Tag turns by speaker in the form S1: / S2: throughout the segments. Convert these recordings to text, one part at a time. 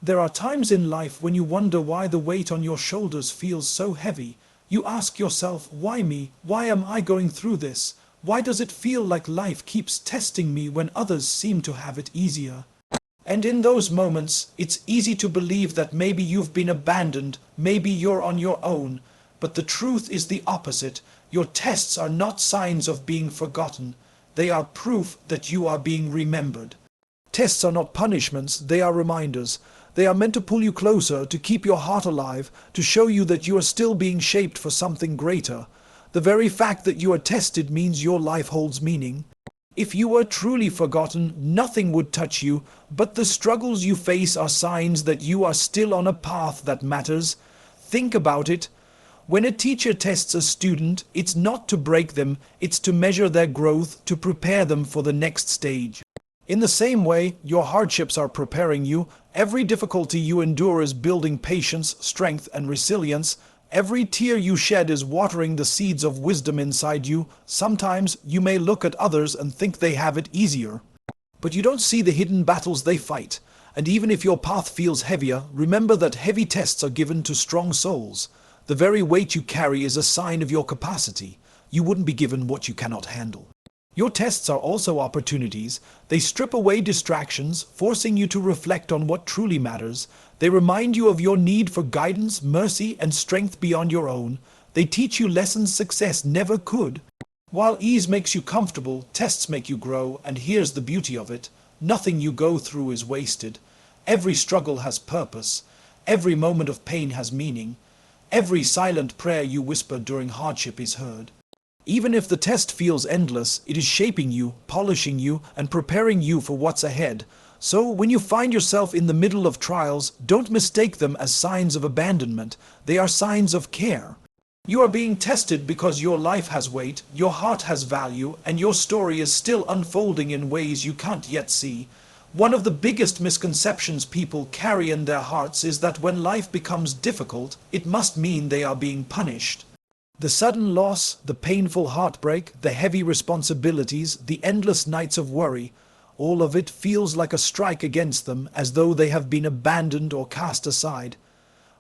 S1: There are times in life when you wonder why the weight on your shoulders feels so heavy. You ask yourself, why me? Why am I going through this? Why does it feel like life keeps testing me when others seem to have it easier? And in those moments, it's easy to believe that maybe you've been abandoned, maybe you're on your own. But the truth is the opposite. Your tests are not signs of being forgotten. They are proof that you are being remembered. Tests are not punishments, they are reminders. They are meant to pull you closer, to keep your heart alive, to show you that you are still being shaped for something greater. The very fact that you are tested means your life holds meaning. If you were truly forgotten, nothing would touch you, but the struggles you face are signs that you are still on a path that matters. Think about it. When a teacher tests a student, it's not to break them, it's to measure their growth, to prepare them for the next stage. In the same way, your hardships are preparing you. Every difficulty you endure is building patience, strength, and resilience. Every tear you shed is watering the seeds of wisdom inside you. Sometimes you may look at others and think they have it easier. But you don't see the hidden battles they fight. And even if your path feels heavier, remember that heavy tests are given to strong souls. The very weight you carry is a sign of your capacity. You wouldn't be given what you cannot handle. Your tests are also opportunities. They strip away distractions, forcing you to reflect on what truly matters. They remind you of your need for guidance, mercy, and strength beyond your own. They teach you lessons success never could. While ease makes you comfortable, tests make you grow, and here's the beauty of it. Nothing you go through is wasted. Every struggle has purpose. Every moment of pain has meaning. Every silent prayer you whisper during hardship is heard. Even if the test feels endless, it is shaping you, polishing you, and preparing you for what's ahead. So when you find yourself in the middle of trials, don't mistake them as signs of abandonment. They are signs of care. You are being tested because your life has weight, your heart has value, and your story is still unfolding in ways you can't yet see. One of the biggest misconceptions people carry in their hearts is that when life becomes difficult, it must mean they are being punished. The sudden loss, the painful heartbreak, the heavy responsibilities, the endless nights of worry, all of it feels like a strike against them, as though they have been abandoned or cast aside.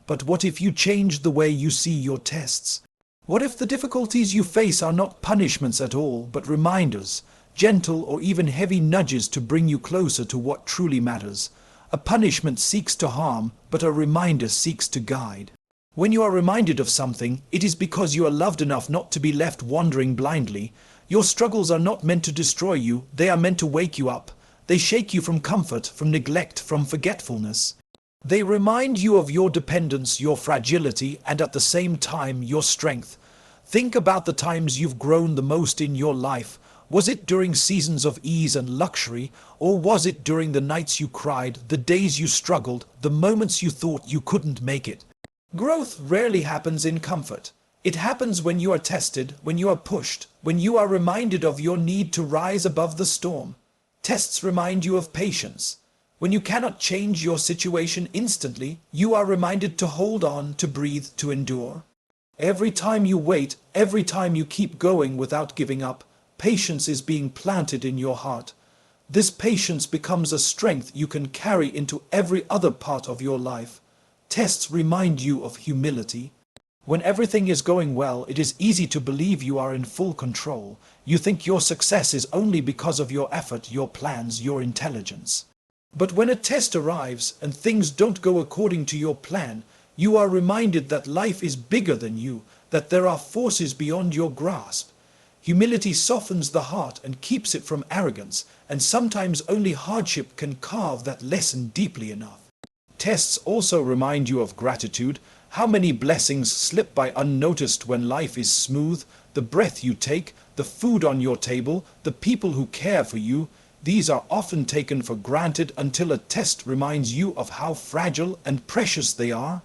S1: But what if you changed the way you see your tests? What if the difficulties you face are not punishments at all, but reminders, gentle or even heavy nudges to bring you closer to what truly matters? A punishment seeks to harm, but a reminder seeks to guide. When you are reminded of something, it is because you are loved enough not to be left wandering blindly. Your struggles are not meant to destroy you, they are meant to wake you up. They shake you from comfort, from neglect, from forgetfulness. They remind you of your dependence, your fragility, and at the same time, your strength. Think about the times you've grown the most in your life. Was it during seasons of ease and luxury, or was it during the nights you cried, the days you struggled, the moments you thought you couldn't make it? Growth rarely happens in comfort. It happens when you are tested, when you are pushed, when you are reminded of your need to rise above the storm. Tests remind you of patience. When you cannot change your situation instantly, you are reminded to hold on, to breathe, to endure. Every time you wait, every time you keep going without giving up, patience is being planted in your heart. This patience becomes a strength you can carry into every other part of your life. Tests remind you of humility. When everything is going well, it is easy to believe you are in full control. You think your success is only because of your effort, your plans, your intelligence. But when a test arrives and things don't go according to your plan, you are reminded that life is bigger than you, that there are forces beyond your grasp. Humility softens the heart and keeps it from arrogance, and sometimes only hardship can carve that lesson deeply enough. Tests also remind you of gratitude. How many blessings slip by unnoticed when life is smooth? The breath you take, the food on your table, the people who care for you. These are often taken for granted until a test reminds you of how fragile and precious they are.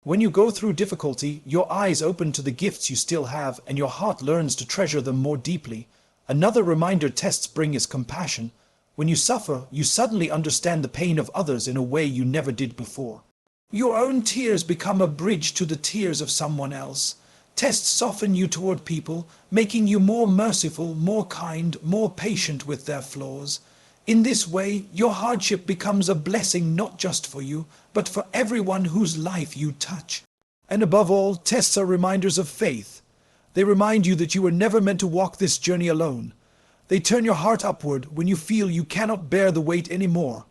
S1: When you go through difficulty, your eyes open to the gifts you still have, and your heart learns to treasure them more deeply. Another reminder tests bring is compassion. When you suffer, you suddenly understand the pain of others in a way you never did before. Your own tears become a bridge to the tears of someone else. Tests soften you toward people, making you more merciful, more kind, more patient with their flaws. In this way, your hardship becomes a blessing not just for you, but for everyone whose life you touch. And above all, tests are reminders of faith. They remind you that you were never meant to walk this journey alone. They turn your heart upward when you feel you cannot bear the weight anymore.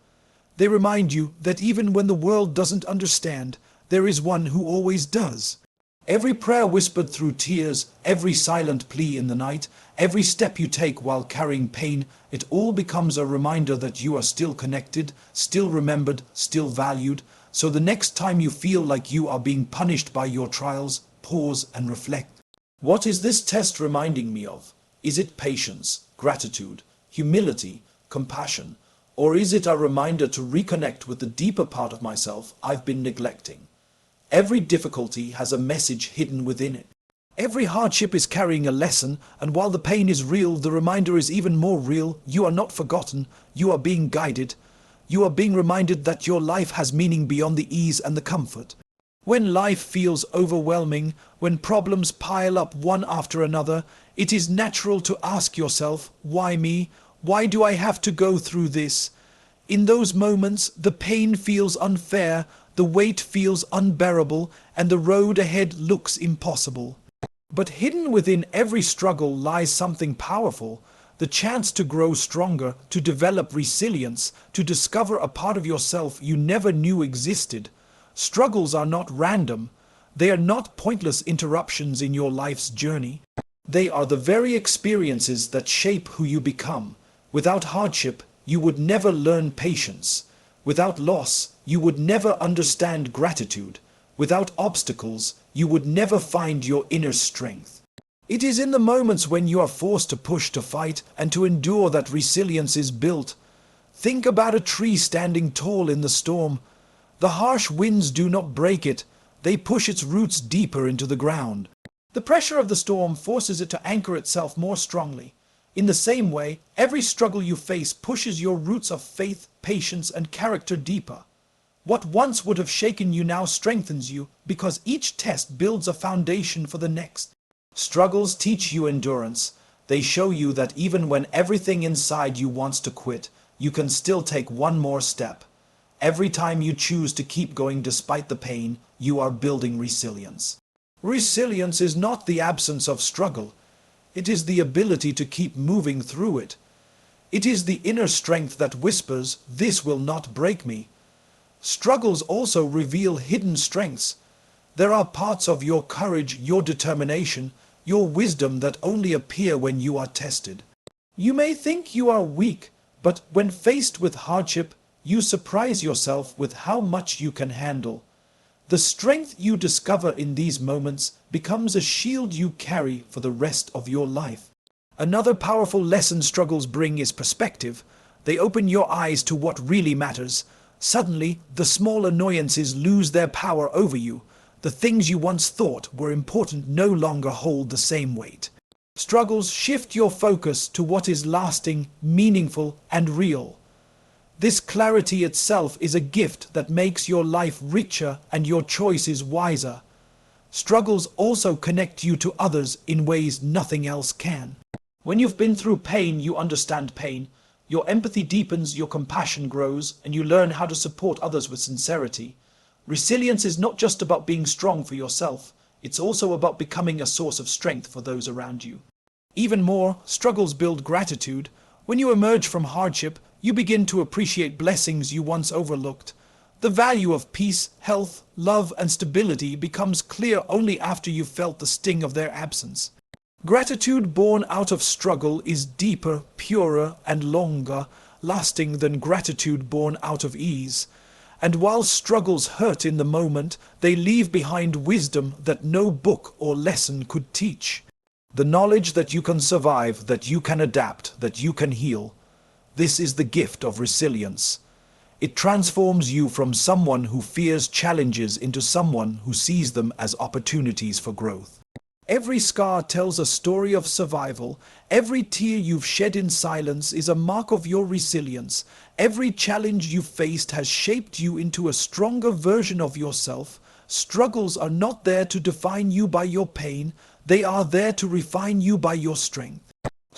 S1: They remind you that even when the world doesn't understand, there is one who always does. Every prayer whispered through tears, every silent plea in the night, every step you take while carrying pain, it all becomes a reminder that you are still connected, still remembered, still valued. So the next time you feel like you are being punished by your trials, pause and reflect. What is this test reminding me of? Is it patience, gratitude, humility, compassion? Or is it a reminder to reconnect with the deeper part of myself I've been neglecting? Every difficulty has a message hidden within it. Every hardship is carrying a lesson, and while the pain is real, the reminder is even more real. You are not forgotten, you are being guided. You are being reminded that your life has meaning beyond the ease and the comfort. When life feels overwhelming, when problems pile up one after another, it is natural to ask yourself, why me? Why do I have to go through this? In those moments, the pain feels unfair, the weight feels unbearable, and the road ahead looks impossible. But hidden within every struggle lies something powerful, the chance to grow stronger, to develop resilience, to discover a part of yourself you never knew existed. Struggles are not random. They are not pointless interruptions in your life's journey. They are the very experiences that shape who you become. Without hardship, you would never learn patience. Without loss, you would never understand gratitude. Without obstacles, you would never find your inner strength. It is in the moments when you are forced to push, to fight, and to endure that resilience is built. Think about a tree standing tall in the storm. The harsh winds do not break it, they push its roots deeper into the ground. The pressure of the storm forces it to anchor itself more strongly. In the same way, every struggle you face pushes your roots of faith, patience, and character deeper. What once would have shaken you now strengthens you, because each test builds a foundation for the next. Struggles teach you endurance. They show you that even when everything inside you wants to quit, you can still take one more step. Every time you choose to keep going despite the pain, you are building resilience. Resilience is not the absence of struggle. It is the ability to keep moving through it. It is the inner strength that whispers, "This will not break me." Struggles also reveal hidden strengths. There are parts of your courage, your determination, your wisdom that only appear when you are tested. You may think you are weak, but when faced with hardship, you surprise yourself with how much you can handle. The strength you discover in these moments becomes a shield you carry for the rest of your life. Another powerful lesson struggles bring is perspective. They open your eyes to what really matters. Suddenly, the small annoyances lose their power over you. The things you once thought were important no longer hold the same weight. Struggles shift your focus to what is lasting, meaningful, and real. This clarity itself is a gift that makes your life richer and your choices wiser. Struggles also connect you to others in ways nothing else can. When you've been through pain, you understand pain. Your empathy deepens, your compassion grows, and you learn how to support others with sincerity. Resilience is not just about being strong for yourself, it's also about becoming a source of strength for those around you. Even more, struggles build gratitude. When you emerge from hardship, you begin to appreciate blessings you once overlooked. The value of peace, health, love, and stability becomes clear only after you've felt the sting of their absence. Gratitude born out of struggle is deeper, purer, and longer lasting than gratitude born out of ease. And while struggles hurt in the moment, they leave behind wisdom that no book or lesson could teach. The knowledge that you can survive, that you can adapt, that you can heal. This is the gift of resilience. It transforms you from someone who fears challenges into someone who sees them as opportunities for growth. Every scar tells a story of survival. Every tear you've shed in silence is a mark of your resilience. Every challenge you've faced has shaped you into a stronger version of yourself. Struggles are not there to define you by your pain. They are there to refine you by your strength.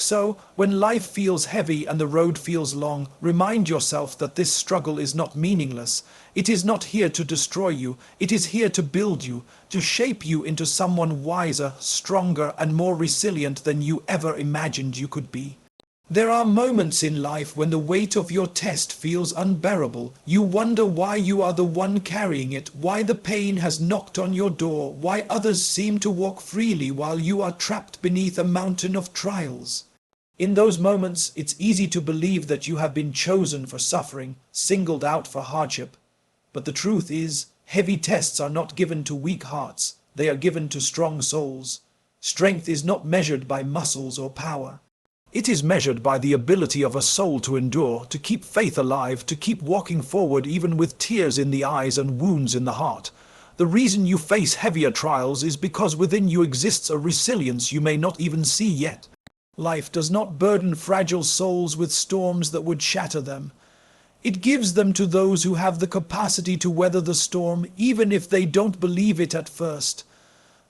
S1: So, when life feels heavy and the road feels long, remind yourself that this struggle is not meaningless. It is not here to destroy you. It is here to build you, to shape you into someone wiser, stronger, and more resilient than you ever imagined you could be. There are moments in life when the weight of your test feels unbearable. You wonder why you are the one carrying it, why the pain has knocked on your door, why others seem to walk freely while you are trapped beneath a mountain of trials. In those moments, it's easy to believe that you have been chosen for suffering, singled out for hardship. But the truth is, heavy tests are not given to weak hearts. They are given to strong souls. Strength is not measured by muscles or power. It is measured by the ability of a soul to endure, to keep faith alive, to keep walking forward even with tears in the eyes and wounds in the heart. The reason you face heavier trials is because within you exists a resilience you may not even see yet. Life does not burden fragile souls with storms that would shatter them. It gives them to those who have the capacity to weather the storm, even if they don't believe it at first.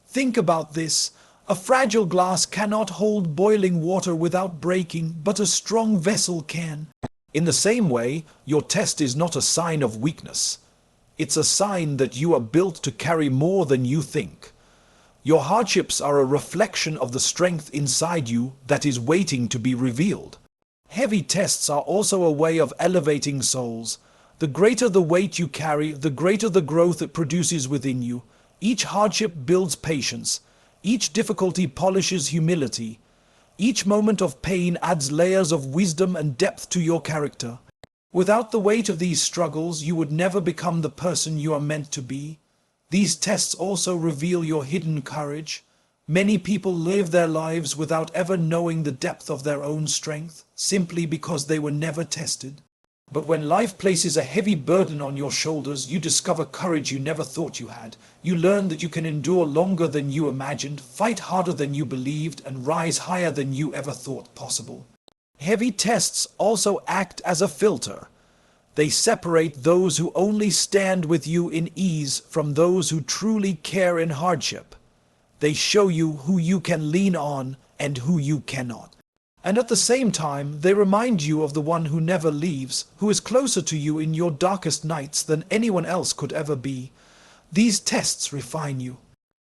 S1: Think about this. A fragile glass cannot hold boiling water without breaking, but a strong vessel can. In the same way, your test is not a sign of weakness. It's a sign that you are built to carry more than you think. Your hardships are a reflection of the strength inside you that is waiting to be revealed. Heavy tests are also a way of elevating souls. The greater the weight you carry, the greater the growth it produces within you. Each hardship builds patience. Each difficulty polishes humility. Each moment of pain adds layers of wisdom and depth to your character. Without the weight of these struggles, you would never become the person you are meant to be. These tests also reveal your hidden courage. Many people live their lives without ever knowing the depth of their own strength, simply because they were never tested. But when life places a heavy burden on your shoulders, you discover courage you never thought you had. You learn that you can endure longer than you imagined, fight harder than you believed, and rise higher than you ever thought possible. Heavy tests also act as a filter. They separate those who only stand with you in ease from those who truly care in hardship. They show you who you can lean on and who you cannot. And at the same time, they remind you of the one who never leaves, who is closer to you in your darkest nights than anyone else could ever be. These tests refine you.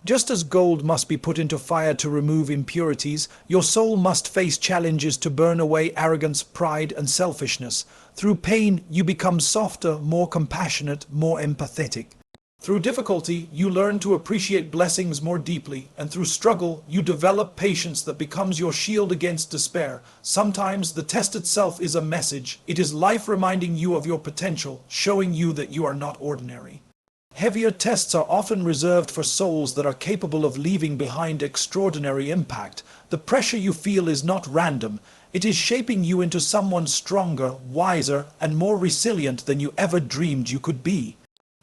S1: Just as gold must be put into fire to remove impurities, your soul must face challenges to burn away arrogance, pride, and selfishness. Through pain, you become softer, more compassionate, more empathetic. Through difficulty, you learn to appreciate blessings more deeply, and through struggle, you develop patience that becomes your shield against despair. Sometimes the test itself is a message. It is life reminding you of your potential, showing you that you are not ordinary. Heavier tests are often reserved for souls that are capable of leaving behind extraordinary impact. The pressure you feel is not random. It is shaping you into someone stronger, wiser, and more resilient than you ever dreamed you could be.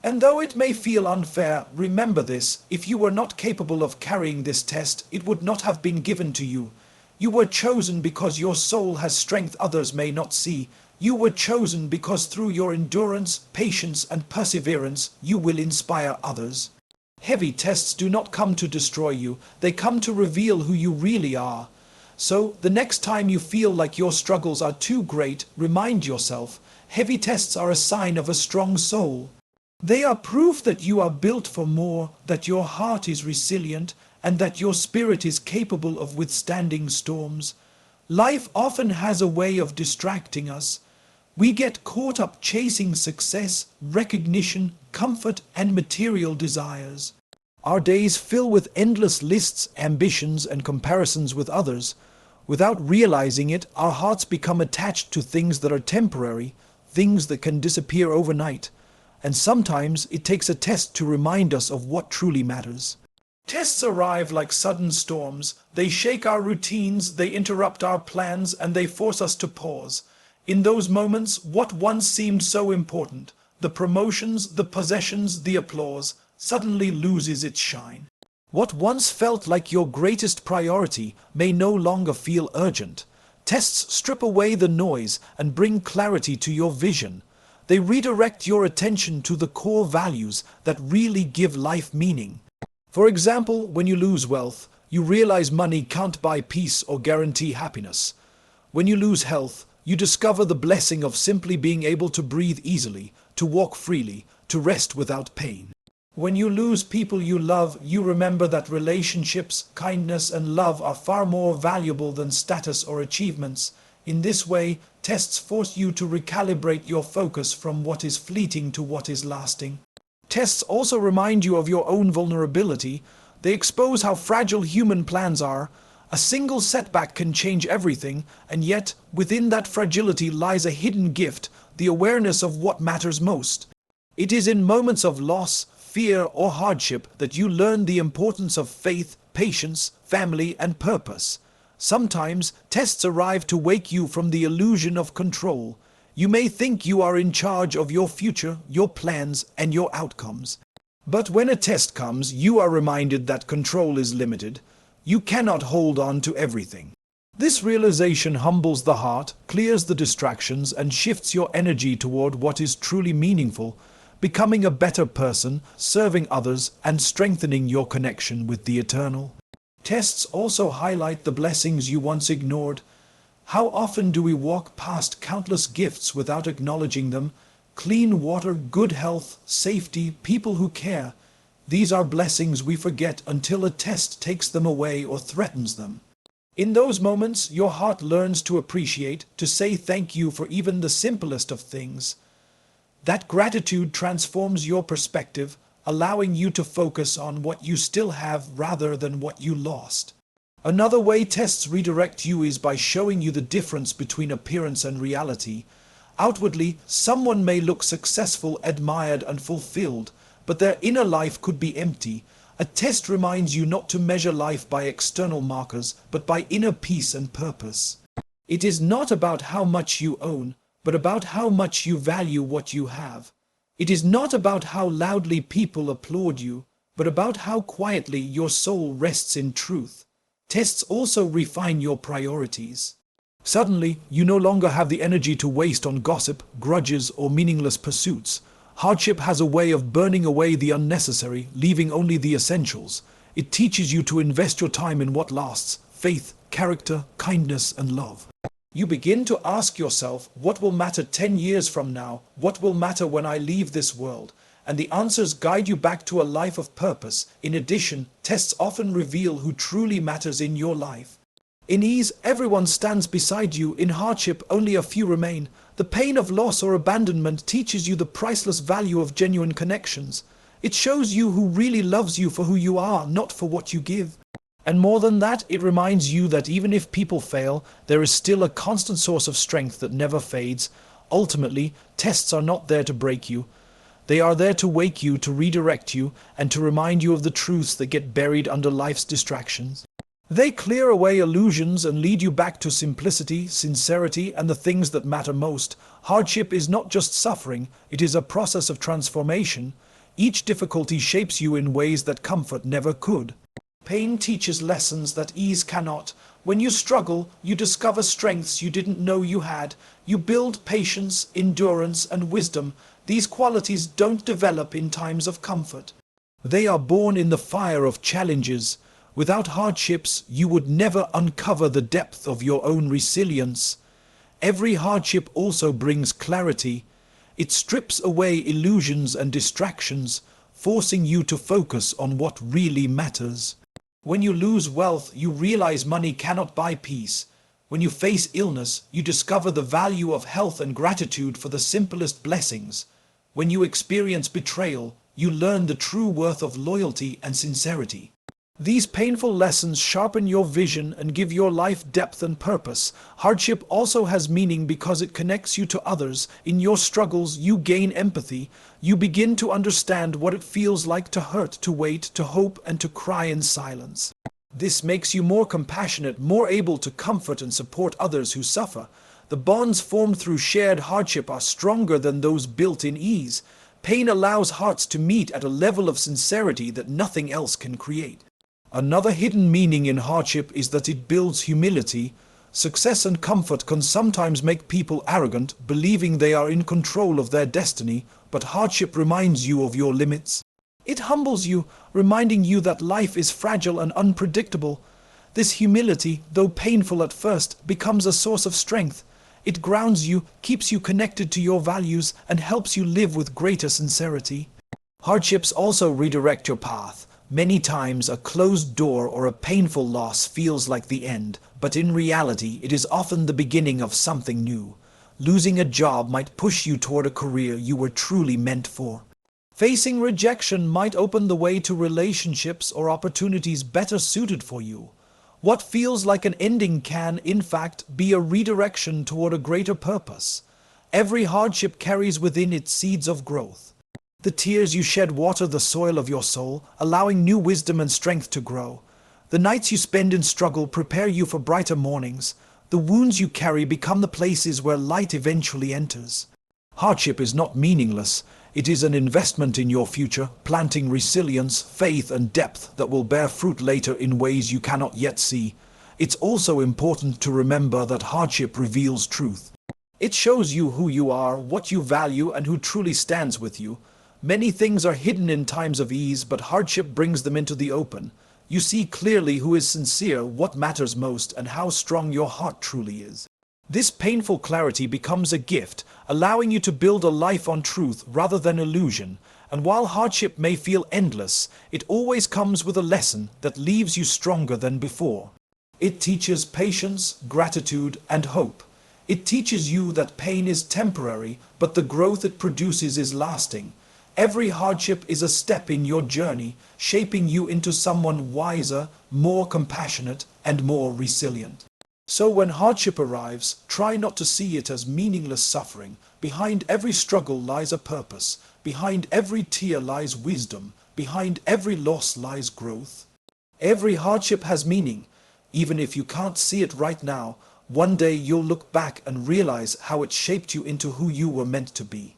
S1: And though it may feel unfair, remember this: if you were not capable of carrying this test, it would not have been given to you. You were chosen because your soul has strength others may not see. You were chosen because through your endurance, patience, and perseverance, you will inspire others. Heavy tests do not come to destroy you, they come to reveal who you really are. So, the next time you feel like your struggles are too great, remind yourself, heavy tests are a sign of a strong soul. They are proof that you are built for more, that your heart is resilient, and that your spirit is capable of withstanding storms. Life often has a way of distracting us. We get caught up chasing success, recognition, comfort, and material desires. Our days fill with endless lists, ambitions, and comparisons with others. Without realizing it, our hearts become attached to things that are temporary, things that can disappear overnight. And sometimes it takes a test to remind us of what truly matters. Tests arrive like sudden storms. They shake our routines, they interrupt our plans, and they force us to pause. In those moments, what once seemed so important, the promotions, the possessions, the applause, suddenly loses its shine. What once felt like your greatest priority may no longer feel urgent. Tests strip away the noise and bring clarity to your vision. They redirect your attention to the core values that really give life meaning. For example, when you lose wealth, you realize money can't buy peace or guarantee happiness. When you lose health, you discover the blessing of simply being able to breathe easily, to walk freely, to rest without pain. When you lose people you love, you remember that relationships, kindness, and love are far more valuable than status or achievements. In this way, tests force you to recalibrate your focus from what is fleeting to what is lasting. Tests also remind you of your own vulnerability. They expose how fragile human plans are. A single setback can change everything, and yet, within that fragility lies a hidden gift, the awareness of what matters most. It is in moments of loss, fear, or hardship that you learn the importance of faith, patience, family, and purpose. Sometimes, tests arrive to wake you from the illusion of control. You may think you are in charge of your future, your plans, and your outcomes. But when a test comes, you are reminded that control is limited. You cannot hold on to everything. This realization humbles the heart, clears the distractions, and shifts your energy toward what is truly meaningful, becoming a better person, serving others, and strengthening your connection with the eternal. Tests also highlight the blessings you once ignored. How often do we walk past countless gifts without acknowledging them? Clean water, good health, safety, people who care. These are blessings we forget until a test takes them away or threatens them. In those moments, your heart learns to appreciate, to say thank you for even the simplest of things. That gratitude transforms your perspective, allowing you to focus on what you still have rather than what you lost. Another way tests redirect you is by showing you the difference between appearance and reality. Outwardly, someone may look successful, admired, and fulfilled, but their inner life could be empty. A test reminds you not to measure life by external markers, but by inner peace and purpose. It is not about how much you own, but about how much you value what you have. It is not about how loudly people applaud you, but about how quietly your soul rests in truth. Tests also refine your priorities. Suddenly, you no longer have the energy to waste on gossip, grudges, or meaningless pursuits. Hardship has a way of burning away the unnecessary, leaving only the essentials. It teaches you to invest your time in what lasts: faith, character, kindness, and love. You begin to ask yourself, what will matter 10 years from now? What will matter when I leave this world? And the answers guide you back to a life of purpose. In addition, tests often reveal who truly matters in your life. In ease, everyone stands beside you. In hardship, only a few remain. The pain of loss or abandonment teaches you the priceless value of genuine connections. It shows you who really loves you for who you are, not for what you give. And more than that, it reminds you that even if people fail, there is still a constant source of strength that never fades. Ultimately, tests are not there to break you. They are there to wake you, to redirect you, and to remind you of the truths that get buried under life's distractions. They clear away illusions and lead you back to simplicity, sincerity, and the things that matter most. Hardship is not just suffering, it is a process of transformation. Each difficulty shapes you in ways that comfort never could. Pain teaches lessons that ease cannot. When you struggle, you discover strengths you didn't know you had. You build patience, endurance, and wisdom. These qualities don't develop in times of comfort. They are born in the fire of challenges. Without hardships, you would never uncover the depth of your own resilience. Every hardship also brings clarity. It strips away illusions and distractions, forcing you to focus on what really matters. When you lose wealth, you realize money cannot buy peace. When you face illness, you discover the value of health and gratitude for the simplest blessings. When you experience betrayal, you learn the true worth of loyalty and sincerity. These painful lessons sharpen your vision and give your life depth and purpose. Hardship also has meaning because it connects you to others. In your struggles, you gain empathy. You begin to understand what it feels like to hurt, to wait, to hope, and to cry in silence. This makes you more compassionate, more able to comfort and support others who suffer. The bonds formed through shared hardship are stronger than those built in ease. Pain allows hearts to meet at a level of sincerity that nothing else can create. Another hidden meaning in hardship is that it builds humility. Success and comfort can sometimes make people arrogant, believing they are in control of their destiny, but hardship reminds you of your limits. It humbles you, reminding you that life is fragile and unpredictable. This humility, though painful at first, becomes a source of strength. It grounds you, keeps you connected to your values, and helps you live with greater sincerity. Hardships also redirect your path. Many times a closed door or a painful loss feels like the end, but in reality it is often the beginning of something new. Losing a job might push you toward a career you were truly meant for. Facing rejection might open the way to relationships or opportunities better suited for you. What feels like an ending can, in fact, be a redirection toward a greater purpose. Every hardship carries within it seeds of growth. The tears you shed water the soil of your soul, allowing new wisdom and strength to grow. The nights you spend in struggle prepare you for brighter mornings. The wounds you carry become the places where light eventually enters. Hardship is not meaningless. It is an investment in your future, planting resilience, faith, and depth that will bear fruit later in ways you cannot yet see. It's also important to remember that hardship reveals truth. It shows you who you are, what you value, and who truly stands with you. Many things are hidden in times of ease, but hardship brings them into the open. You see clearly who is sincere, what matters most, and how strong your heart truly is. This painful clarity becomes a gift, allowing you to build a life on truth rather than illusion. And while hardship may feel endless, it always comes with a lesson that leaves you stronger than before. It teaches patience, gratitude, and hope. It teaches you that pain is temporary, but the growth it produces is lasting. Every hardship is a step in your journey, shaping you into someone wiser, more compassionate, and more resilient. So when hardship arrives, try not to see it as meaningless suffering. Behind every struggle lies a purpose. Behind every tear lies wisdom. Behind every loss lies growth. Every hardship has meaning. Even if you can't see it right now, one day you'll look back and realize how it shaped you into who you were meant to be.